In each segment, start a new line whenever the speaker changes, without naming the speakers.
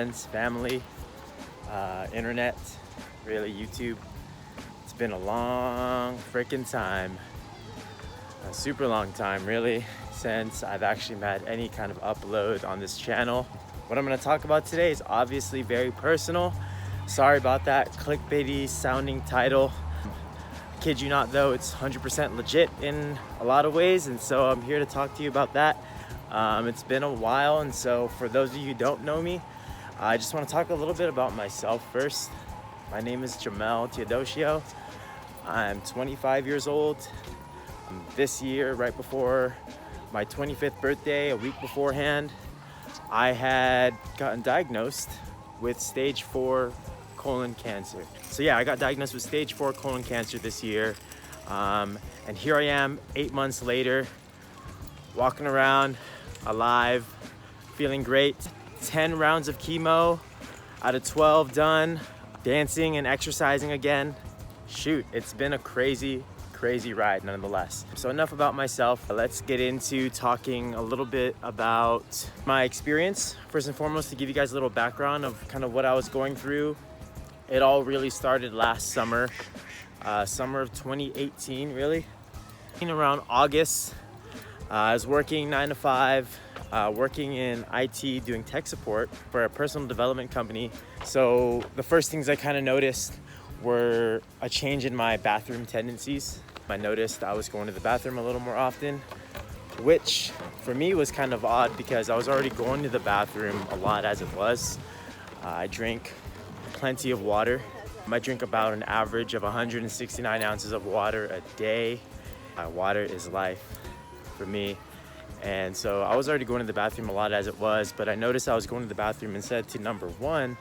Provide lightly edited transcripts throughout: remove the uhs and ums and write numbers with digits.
friends, family, internet, really YouTube. It's been a long freaking time, a super long time really, since I've actually had any kind of upload on this channel. What I'm going to talk about today is obviously very personal. Sorry about that clickbaity sounding title. Kid you not though, it's 100% legit in a lot of ways, and so I'm here to talk to you about that. It's been a while, and so for those of you who don't know me, I just want to talk a little bit about myself first. My name is Jamel Teodosio. I'm 25 years old. This year, right before my 25th birthday, a week beforehand, I had gotten diagnosed with stage 4 colon cancer. So yeah, I got diagnosed with stage 4 colon cancer this year. And here I am 8 months later, walking around alive, feeling great. 10 rounds of chemo out of 12 done, dancing and exercising again. Shoot, it's been a crazy ride nonetheless. So enough about myself. Let's get into talking a little bit about my experience. First and foremost, to give you guys a little background of kind of what I was going through. It all really started last summer, summer of 2018 really. Around August, I was working 9 to 5, working in IT, doing tech support for a personal development company. So the first things I kind of noticed were a change in my bathroom tendencies. I noticed I was going to the bathroom a little more often, which for me was kind of odd because I was already going to the bathroom a lot as it was. I drink plenty of water. I drink about an average of 169 ounces of water a day. Water is life for me. And so I was already going to the bathroom a lot as it was, but I noticed I was going to the bathroom instead to number 1,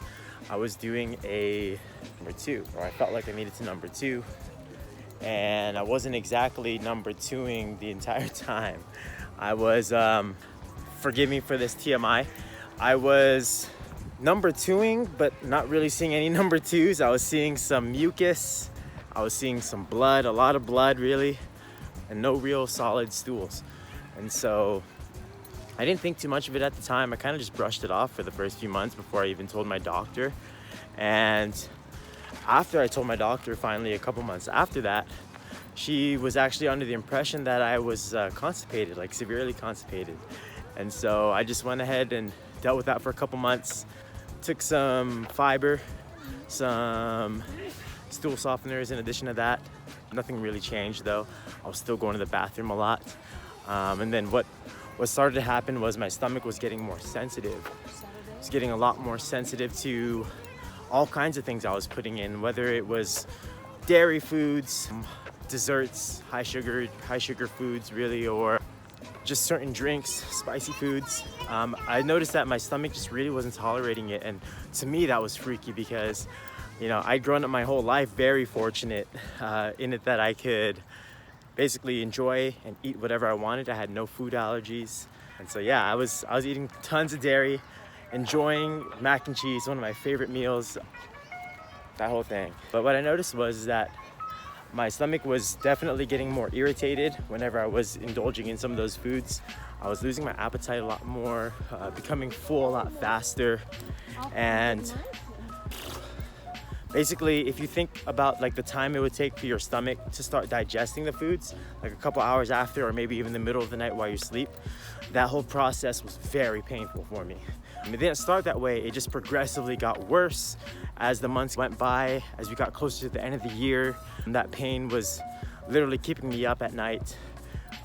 I was doing a number 2, or I felt like I needed to number 2. And I wasn't exactly number 2ing the entire time. I was, forgive me for this TMI, I was number 2ing, but not really seeing any number 2s. I was seeing some mucus, I was seeing some blood, a lot of blood really, and no real solid stools. And so I didn't think too much of it at the time. I kind of just brushed it off for the first few months before I even told my doctor. And after I told my doctor, finally a couple months after that, she was actually under the impression that I was constipated, like severely constipated. And so I just went ahead and dealt with that for a couple months. Took some fiber, some stool softeners in addition to that. Nothing really changed though. I was still going to the bathroom a lot. And then what started to happen was my stomach was getting more sensitive. It was getting a lot more sensitive to all kinds of things I was putting in, whether it was dairy foods, desserts, high sugar foods really, or just certain drinks, spicy foods. I noticed that my stomach just really wasn't tolerating it, and to me that was freaky because, you know, I'd grown up my whole life very fortunate in it that I could basically enjoy and eat whatever I wanted. I had no food allergies, and so yeah, I was eating tons of dairy, enjoying mac and cheese, one of my favorite meals, that whole thing. But what I noticed was that my stomach was definitely getting more irritated whenever I was indulging in some of those foods. I was losing my appetite a lot more, becoming full a lot faster. And basically, if you think about like the time it would take for your stomach to start digesting the foods, like a couple hours after, or maybe even the middle of the night while you sleep, that whole process was very painful for me. I mean, it didn't start that way, it just progressively got worse as the months went by, as we got closer to the end of the year. And that pain was literally keeping me up at night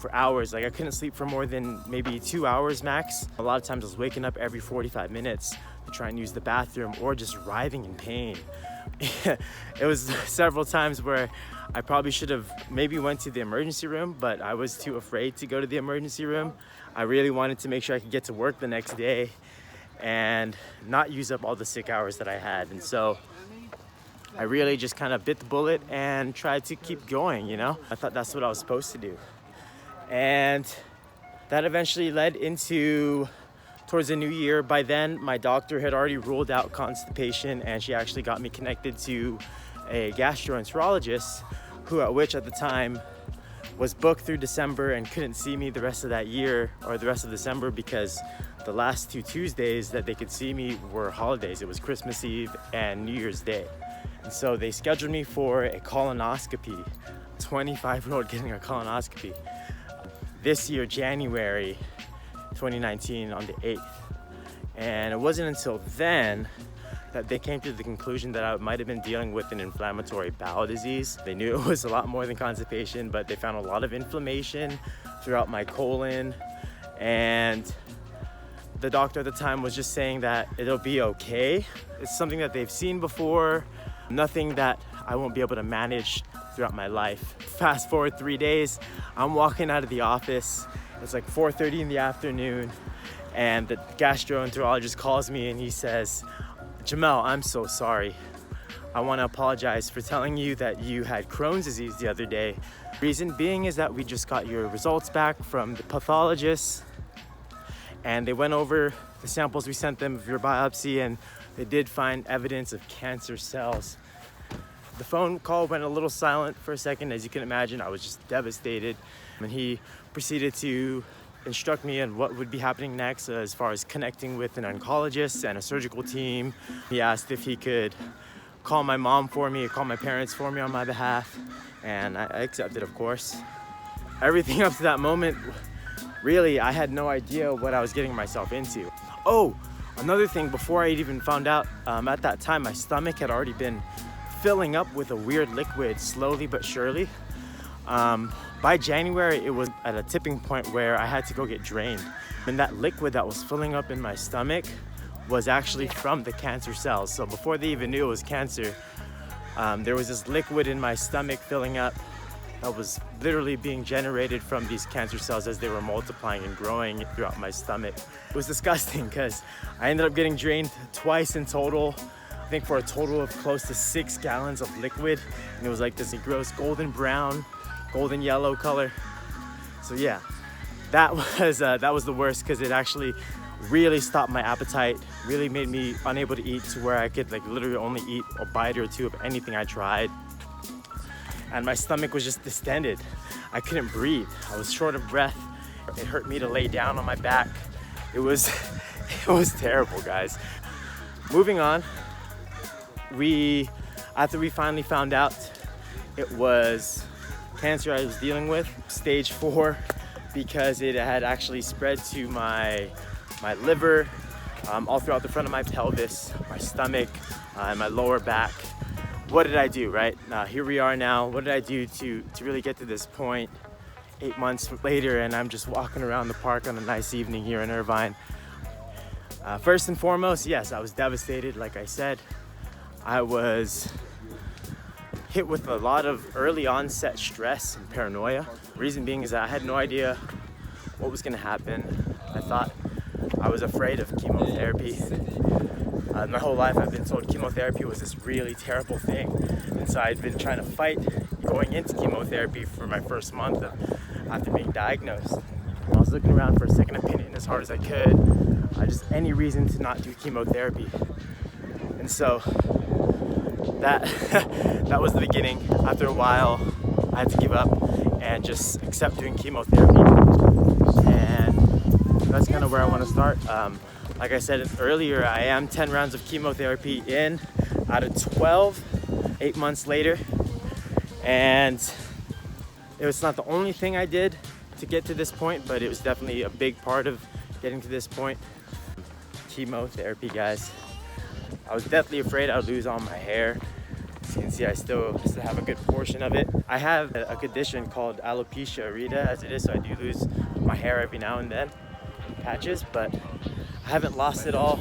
for hours. Like I couldn't sleep for more than maybe 2 hours max. A lot of times I was waking up every 45 minutes to try and use the bathroom, or just writhing in pain. It was several times where I probably should have maybe went to the emergency room, but I was too afraid to go to the emergency room. I really wanted to make sure I could get to work the next day and not use up all the sick hours that I had. And so I really just kind of bit the bullet and tried to keep going, you know? I thought that's what I was supposed to do. And that eventually led into towards the new year. By then, my doctor had already ruled out constipation, and she actually got me connected to a gastroenterologist, which at the time was booked through December and couldn't see me the rest of that year or the rest of December because The last 2 Tuesdays that they could see me were holidays. It was Christmas Eve and New Year's Day. And so they scheduled me for a colonoscopy. 25-year-old getting a colonoscopy. This year, January 2019, on the 8th. And it wasn't until then that they came to the conclusion that I might have been dealing with an inflammatory bowel disease. They knew it was a lot more than constipation, but they found a lot of inflammation throughout my colon. And the doctor at the time was just saying that it'll be okay. It's something that they've seen before, nothing that I won't be able to manage throughout my life. Fast forward 3 days, I'm walking out of the office. It's like 4:30 in the afternoon, and the gastroenterologist calls me and he says, "Jamel, I'm so sorry. I want to apologize for telling you that you had Crohn's disease the other day. Reason being is that we just got your results back from the pathologist, and they went over the samples we sent them of your biopsy, and they did find evidence of cancer cells." The phone call went a little silent for a second. As you can imagine, I was just devastated. And he proceeded to instruct me on what would be happening next as far as connecting with an oncologist and a surgical team. He asked if he could call my mom for me, or call my parents for me on my behalf, and I accepted, of course. Everything up to that moment, really, I had no idea what I was getting myself into. Oh, another thing, before I even found out, at that time, my stomach had already been filling up with a weird liquid slowly but surely. By January, it was at a tipping point where I had to go get drained. And that liquid that was filling up in my stomach was actually from the cancer cells. So before they even knew it was cancer, there was this liquid in my stomach filling up that was literally being generated from these cancer cells as they were multiplying and growing throughout my stomach. It was disgusting because I ended up getting drained twice in total. I think for a total of close to 6 gallons of liquid, and it was like this gross golden brown, golden yellow color. So yeah, that was the worst, because it actually really stopped my appetite, really made me unable to eat to where I could like literally only eat a bite or two of anything I tried. And my stomach was just distended. I couldn't breathe. I was short of breath. It hurt me to lay down on my back. It was terrible, guys. Moving on. After we finally found out it was cancer I was dealing with, stage 4, because it had actually spread to my liver, all throughout the front of my pelvis, my stomach, and my lower back. What did I do, right? Here we are now. What did I do to really get to this point 8 months later, and I'm just walking around the park on a nice evening here in Irvine. First and foremost, yes, I was devastated, like I said. I was hit with a lot of early onset stress and paranoia. Reason being is that I had no idea what was gonna happen. I was afraid of chemotherapy. My whole life I've been told chemotherapy was this really terrible thing. And so I'd been trying to fight going into chemotherapy for my first month after being diagnosed. I was looking around for a second opinion as hard as I could. Just any reason to not do chemotherapy. And so that was the beginning. After a while, I had to give up and just accept doing chemotherapy. And that's kind of where I want to start. Like I said earlier, I am 10 rounds of chemotherapy in out of 12, 8 months later. And it was not the only thing I did to get to this point, but it was definitely a big part of getting to this point. Chemotherapy, guys. I was deathly afraid I would lose all my hair. As you can see, I still have a good portion of it. I have a condition called alopecia areata as it is, so I do lose my hair every now and then in patches, but I haven't lost it all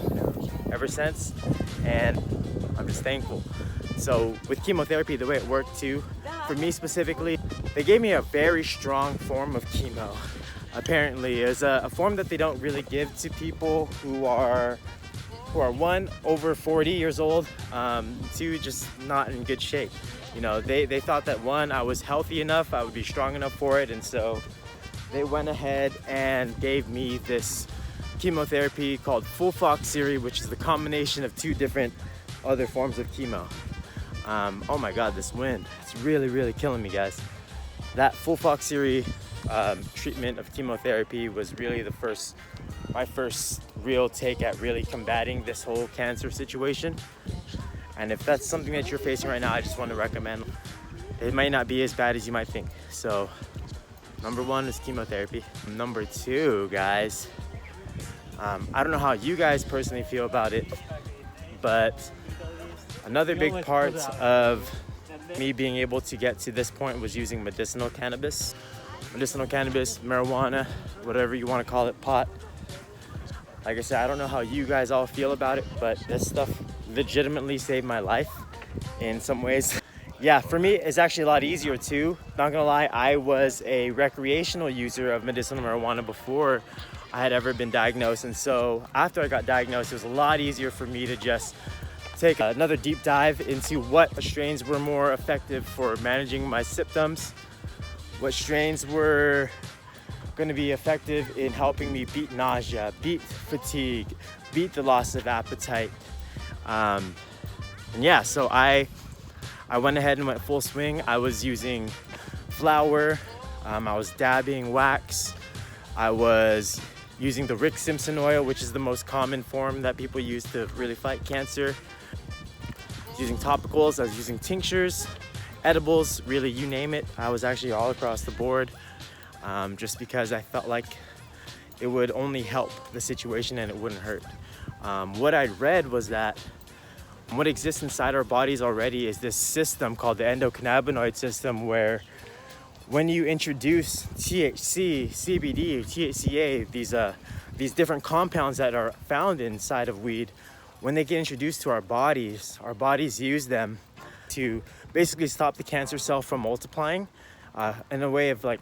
ever since, and I'm just thankful. So with chemotherapy, the way it worked too, for me specifically, they gave me a very strong form of chemo. Apparently, it's a form that they don't really give to people who are 1, over 40 years old, 2, just not in good shape. You know, they thought that 1, I was healthy enough, I would be strong enough for it, and so they went ahead and gave me this chemotherapy called FOLFOXIRI, which is the combination of 2 different other forms of chemo. Oh my God, this wind, it's really, really killing me, guys. That FOLFOXIRI treatment of chemotherapy was really the first my first real take at really combating this whole cancer situation. And if that's something that you're facing right now, I just want to recommend, it might not be as bad as you might think. So number one is chemotherapy. Number two, guys, I don't know how you guys personally feel about it, but another big part of me being able to get to this point was using medicinal cannabis. Medicinal cannabis, marijuana, whatever you want to call it, pot. Like I said, I don't know how you guys all feel about it, but this stuff legitimately saved my life in some ways. Yeah, for me, it's actually a lot easier too. Not gonna lie, I was a recreational user of medicinal marijuana before I had ever been diagnosed. And so after I got diagnosed, it was a lot easier for me to just take another deep dive into what strains were more effective for managing my symptoms, what strains were going to be effective in helping me beat nausea, beat fatigue, beat the loss of appetite. And yeah, so I went ahead and went full swing. I was using flour, I was dabbing wax, I was using the Rick Simpson oil, which is the most common form that people use to really fight cancer. Using topicals, I was using tinctures, edibles, really you name it. I was actually all across the board, just because I felt like it would only help the situation and it wouldn't hurt. What I'd read was that what exists inside our bodies already is this system called the endocannabinoid system, where when you introduce THC, CBD, THCA, these different compounds that are found inside of weed, when they get introduced to our bodies use them to basically stop the cancer cell from multiplying in a way of like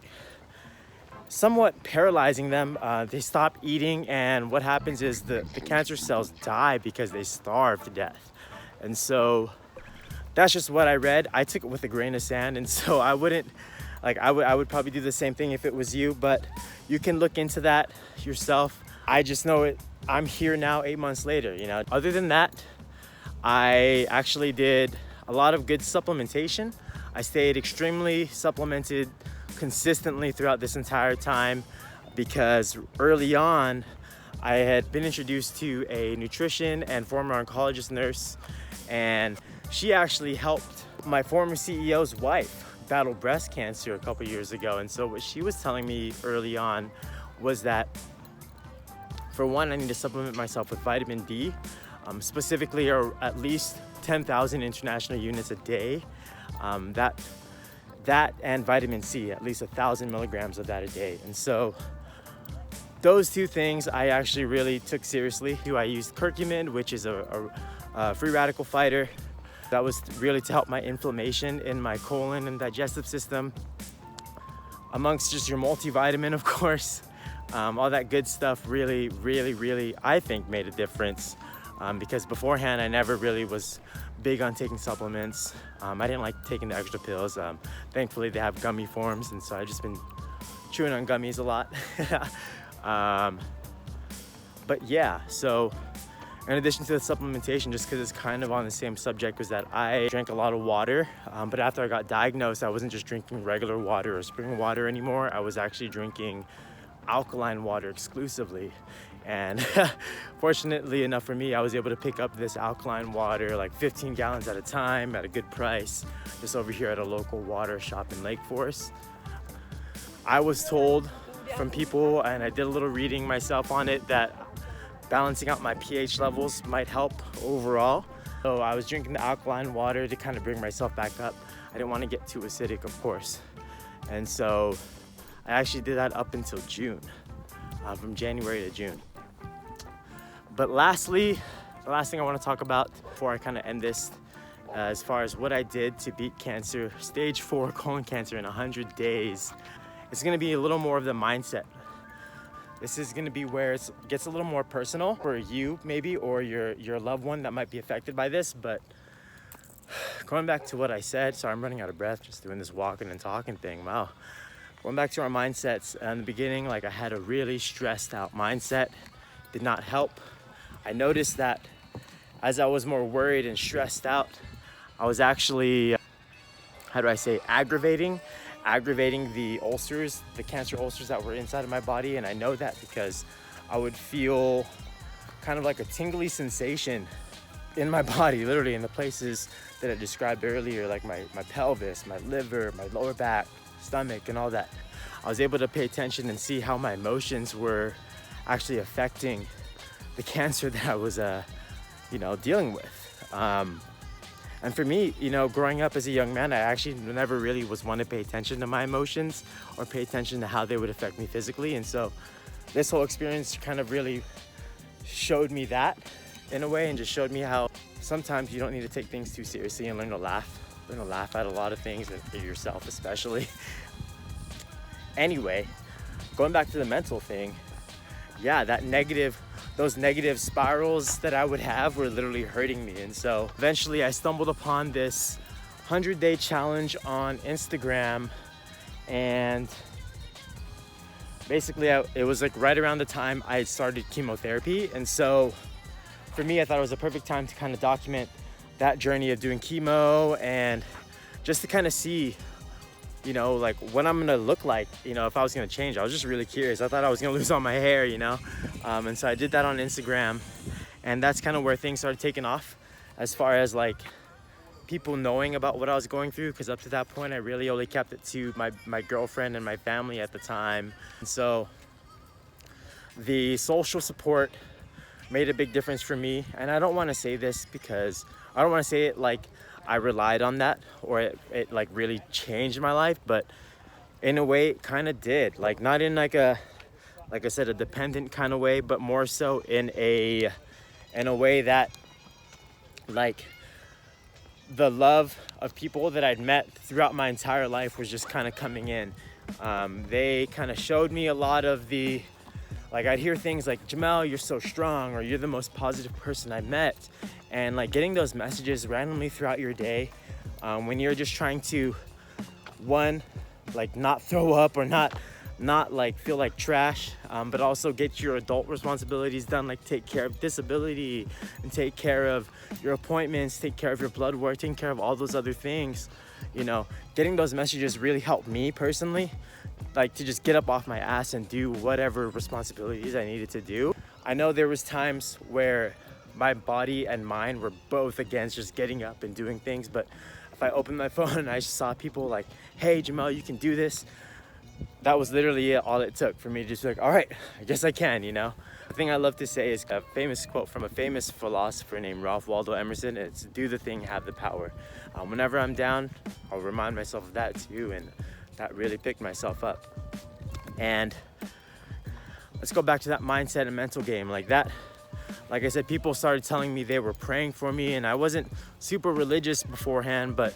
somewhat paralyzing them. They stop eating, and what happens is the cancer cells die because they starve to death. And so that's just what I read. I took it with a grain of sand, and so I would probably do the same thing if it was you, but you can look into that yourself. I just know it. I'm here now 8 months later, you know. Other than that, I actually did a lot of good supplementation. I stayed extremely supplemented consistently throughout this entire time because early on, I had been introduced to a nutrition and former oncologist nurse, and she actually helped my former CEO's wife battle breast cancer a couple years ago. And so what she was telling me early on was that, for one, I need to supplement myself with vitamin D, specifically, or at least 10,000 international units a day. That and vitamin C, at least 1,000 milligrams of that a day. And so those two things I actually really took seriously. I used curcumin, which is a free radical fighter. That was really to help my inflammation in my colon and digestive system, amongst just your multivitamin, of course. All that good stuff really, I think made a difference, because beforehand I never really was big on taking supplements. I didn't like taking the extra pills. Thankfully they have gummy forms, and so I've just been chewing on gummies a lot. But yeah, so in addition to the supplementation, just because it's kind of on the same subject, was that I drank a lot of water. But after I got diagnosed, I wasn't just drinking regular water or spring water anymore. I was actually drinking alkaline water exclusively. And fortunately enough for me, I was able to pick up this alkaline water, like 15 gallons at a time at a good price, just over here at a local water shop in Lake Forest. I was told from people, and I did a little reading myself on it, that balancing out my pH levels might help overall. So I was drinking the alkaline water to kind of bring myself back up. I didn't want to get too acidic, of course. And so I actually did that up until June, from January to June. But lastly, the last thing I want to talk about before I kind of end this, as far as what I did to beat cancer, stage 4 colon cancer in 100 days, it's going to be a little more of the mindset. This is going to be where it gets a little more personal for you maybe, or your loved one that might be affected by this. But going back to what I said, sorry, I'm running out of breath just doing this walking and talking thing. Wow. Going back to our mindsets, in the beginning, like, I had a really stressed out mindset. Did not help. I noticed that as I was more worried and stressed out, I was actually, aggravating the ulcers, the cancer ulcers that were inside of my body. And I know that because I would feel kind of like a tingly sensation in my body, literally in the places that I described earlier, like my pelvis, my liver, my lower back, stomach, and all that. I was able to pay attention and see how my emotions were actually affecting the cancer that I was, dealing with. And for me, growing up as a young man, I actually never really was one to pay attention to my emotions or pay attention to how they would affect me physically. And so this whole experience kind of really showed me that in a way, and just showed me how sometimes you don't need to take things too seriously and learn to laugh at a lot of things, and yourself especially. Anyway, going back to the mental thing, yeah, those negative spirals that I would have were literally hurting me. And so eventually I stumbled upon this 100-day challenge on Instagram, and basically it was like right around the time I started chemotherapy. And so for me, I thought it was a perfect time to kind of document that journey of doing chemo, and just to kind of see, like what I'm gonna look like, if I was gonna change. I was just really curious. I thought I was gonna lose all my hair, and so I did that on Instagram, and that's kind of where things started taking off as far as like people knowing about what I was going through, because up to that point I really only kept it to my girlfriend and my family at the time. And so the social support made a big difference for me. And I don't want to say this because I don't want to say it like I relied on that or it like really changed my life, but in a way it kind of did. Like not in like I said, a dependent kind of way, but more so in a way that like the love of people that I'd met throughout my entire life was just kind of coming in. They kind of showed me a lot of the, like I'd hear things like, Jamel, you're so strong, or you're the most positive person I met. And like getting those messages randomly throughout your day, when you're just trying to, one, like not throw up or not like feel like trash, but also get your adult responsibilities done, like take care of disability and take care of your appointments, take care of your blood work, taking care of all those other things. Getting those messages really helped me personally, like to just get up off my ass and do whatever responsibilities I needed to do. I know there was times where my body and mind were both against just getting up and doing things, but if I opened my phone and I saw people like, hey Jamel, you can do this, that was literally all it took for me to just be like, all right, I guess I can, The thing I love to say is a famous quote from a famous philosopher named Ralph Waldo Emerson. It's do the thing, have the power. Whenever I'm down, I'll remind myself of that too, and that really picked myself up. And let's go back to that mindset and mental game. Like I said, people started telling me they were praying for me, and I wasn't super religious beforehand, but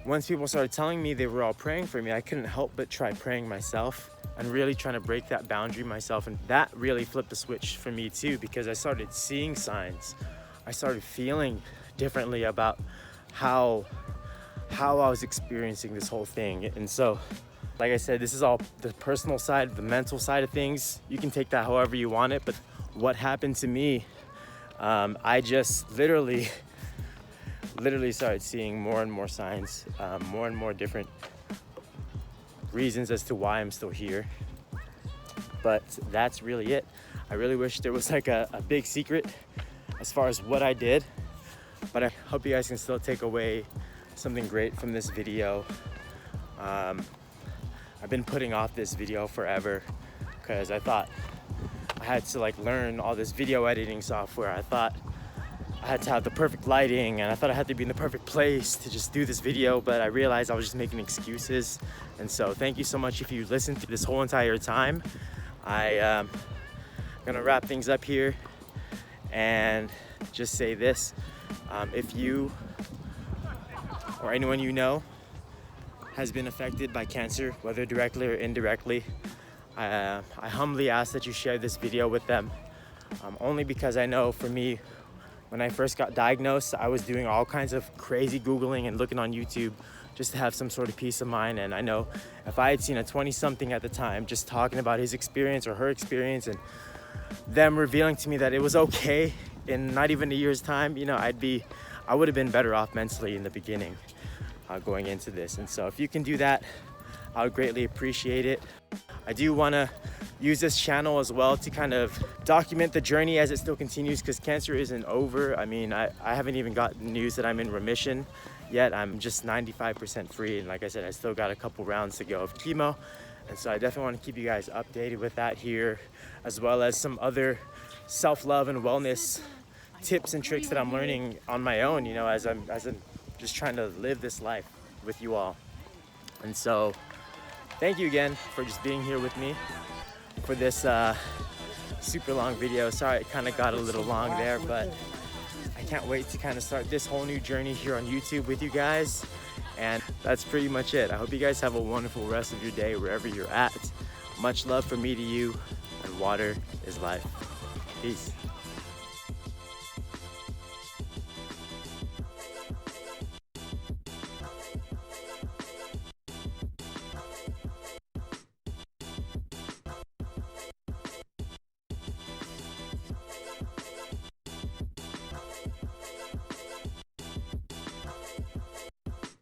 once people started telling me they were all praying for me, I couldn't help but try praying myself and really trying to break that boundary myself. And that really flipped the switch for me too, because I started seeing signs. I started feeling differently about how I was experiencing this whole thing. And so, like I said, this is all the personal side, the mental side of things. You can take that however you want it, but what happened to me, I just literally started seeing more and more signs, more and more different reasons as to why I'm still here. But that's really it. I really wish there was like a big secret as far as what I did, but I hope you guys can still take away something great from this video. I've been putting off this video forever because I thought I had to like learn all this video editing software. I thought I had to have the perfect lighting, and I thought I had to be in the perfect place to just do this video, but I realized I was just making excuses. And so thank you so much if you listened to this whole entire time. I'm gonna wrap things up here and just say this. If you or anyone you know has been affected by cancer, whether directly or indirectly, I humbly ask that you share this video with them, only because I know for me, when I first got diagnosed, I was doing all kinds of crazy Googling and looking on YouTube just to have some sort of peace of mind. And I know if I had seen a 20-something at the time just talking about his experience or her experience and them revealing to me that it was okay in not even a year's time, I would have been better off mentally in the beginning going into this. And so if you can do that, I would greatly appreciate it. I do want to use this channel as well to kind of document the journey as it still continues, because cancer isn't over. I mean, I haven't even gotten news that I'm in remission yet. I'm just 95% free, and like I said, I still got a couple rounds to go of chemo, and so I definitely want to keep you guys updated with that here, as well as some other self-love and wellness tips and tricks that I'm learning on my own, you know, as I'm just trying to live this life with you all. And so thank you again for just being here with me for this super long video. Sorry it kind of got a little long there, but I can't wait to kind of start this whole new journey here on YouTube with you guys. And that's pretty much it. I hope you guys have a wonderful rest of your day wherever you're at. Much love from me to you, and water is life. Peace.